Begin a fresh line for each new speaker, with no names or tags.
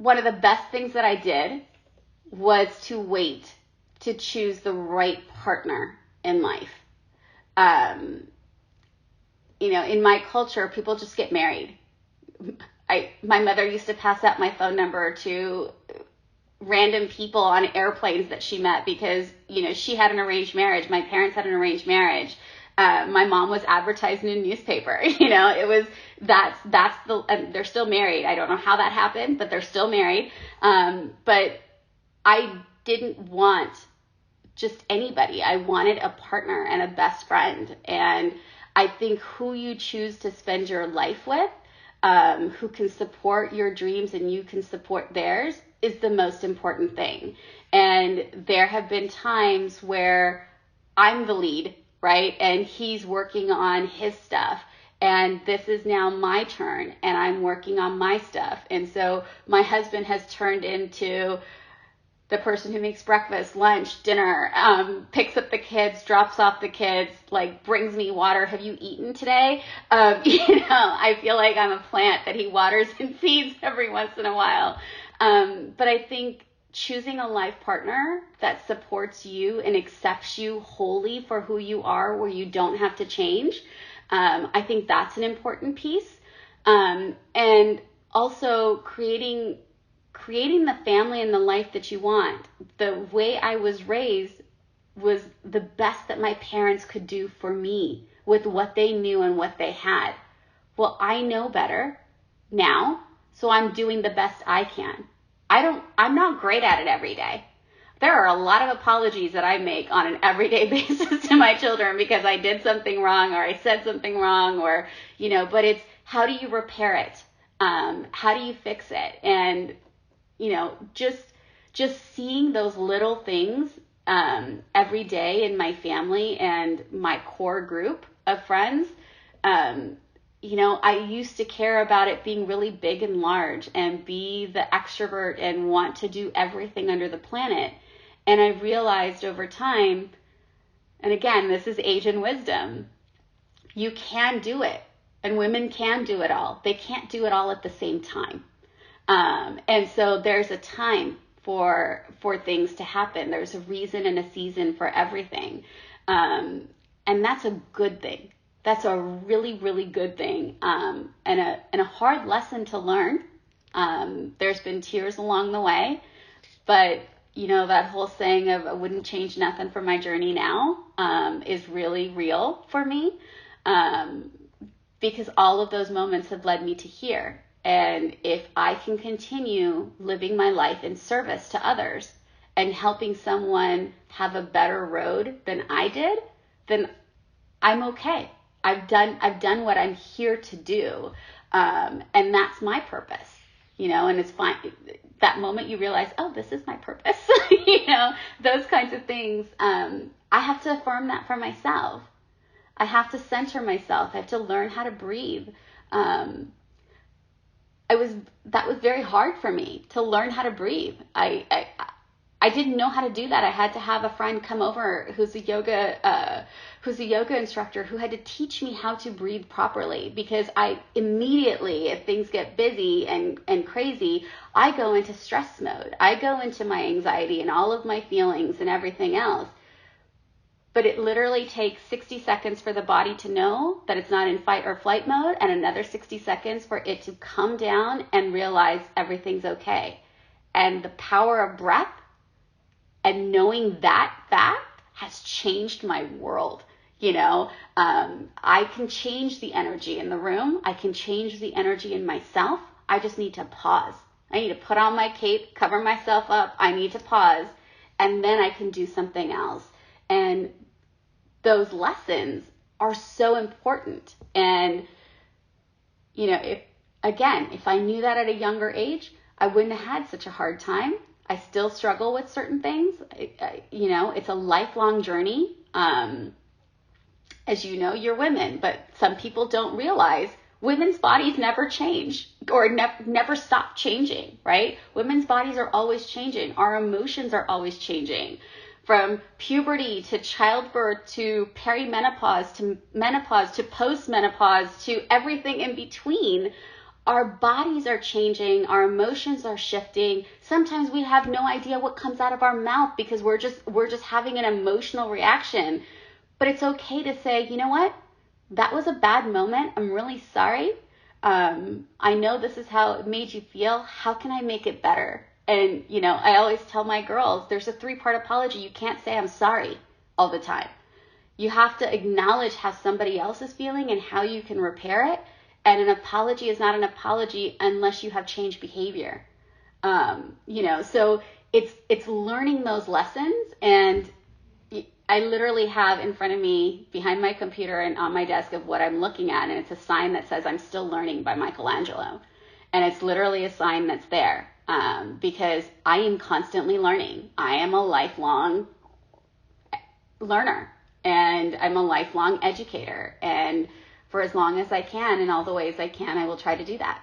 one of the best things that I did was to wait to choose the right partner in life. In my culture, people just get married. My mother used to pass out my phone number to random people on airplanes that she met because, she had an arranged marriage. My parents had an arranged marriage. My mom was advertised in a newspaper. It was, and they're still married. I don't know how that happened, but they're still married. But I didn't want just anybody. I wanted a partner and a best friend. And I think who you choose to spend your life with, who can support your dreams and you can support theirs, is the most important thing. And there have been times where I'm the lead, right? And he's working on his stuff. And this is now my turn and I'm working on my stuff. And so my husband has turned into the person who makes breakfast, lunch, dinner, picks up the kids, drops off the kids, brings me water. Have you eaten today? I feel like I'm a plant that he waters and feeds every once in a while. But I think choosing a life partner that supports you and accepts you wholly for who you are, where you don't have to change, I think that's an important piece. And also creating the family and the life that you want. The way I was raised was the best that my parents could do for me with what they knew and what they had. Well, I know better now, so I'm doing the best I can. I'm not great at it every day. There are a lot of apologies that I make on an everyday basis to my children because I did something wrong or I said something wrong or, but it's how do you repair it? How do you fix it? And just seeing those little things every day in my family and my core group of friends, I used to care about it being really big and large and be the extrovert and want to do everything under the planet. And I realized over time, and again, this is age and wisdom, you can do it. And women can do it all. They can't do it all at the same time. And so there's a time for things to happen. There's a reason and a season for everything. And that's a good thing. That's a really, really good thing. And a hard lesson to learn. There's been tears along the way, but that whole saying of I wouldn't change nothing for my journey now, is really real for me. Because all of those moments have led me to here. And if I can continue living my life in service to others and helping someone have a better road than I did, then I'm okay. I've done what I'm here to do. And that's my purpose, and it's fine. That moment you realize, oh, this is my purpose, those kinds of things. I have to affirm that for myself. I have to center myself. I have to learn how to breathe. That was very hard for me to learn how to breathe. I didn't know how to do that. I had to have a friend come over who's a yoga instructor who had to teach me how to breathe properly, because I immediately, if things get busy and crazy, I go into stress mode. I go into my anxiety and all of my feelings and everything else. But it literally takes 60 seconds for the body to know that it's not in fight or flight mode, and another 60 seconds for it to come down and realize everything's okay. And the power of breath and knowing that fact has changed my world. I can change the energy in the room. I can change the energy in myself. I just need to pause. I need to put on my cape, cover myself up. I need to pause, and then I can do something else. And those lessons are so important. And, if I knew that at a younger age, I wouldn't have had such a hard time. I still struggle with certain things. It's a lifelong journey. As you know, you're women, but some people don't realize women's bodies never change or never stop changing, right? Women's bodies are always changing. Our emotions are always changing. From puberty to childbirth to perimenopause to menopause to postmenopause to everything in between, our bodies are changing, our emotions are shifting. Sometimes we have no idea what comes out of our mouth because we're just having an emotional reaction. But it's okay to say, you know what? That was a bad moment. I'm really sorry. I know this is how it made you feel. How can I make it better? And, I always tell my girls, there's a 3-part apology. You can't say I'm sorry all the time. You have to acknowledge how somebody else is feeling and how you can repair it. And an apology is not an apology unless you have changed behavior. So it's learning those lessons. And I literally have in front of me, behind my computer and on my desk, of what I'm looking at. And it's a sign that says, I'm still learning, by Michelangelo. And it's literally a sign that's there because I am constantly learning. I am a lifelong learner and I'm a lifelong educator. And for as long as I can, in all the ways I can, I will try to do that.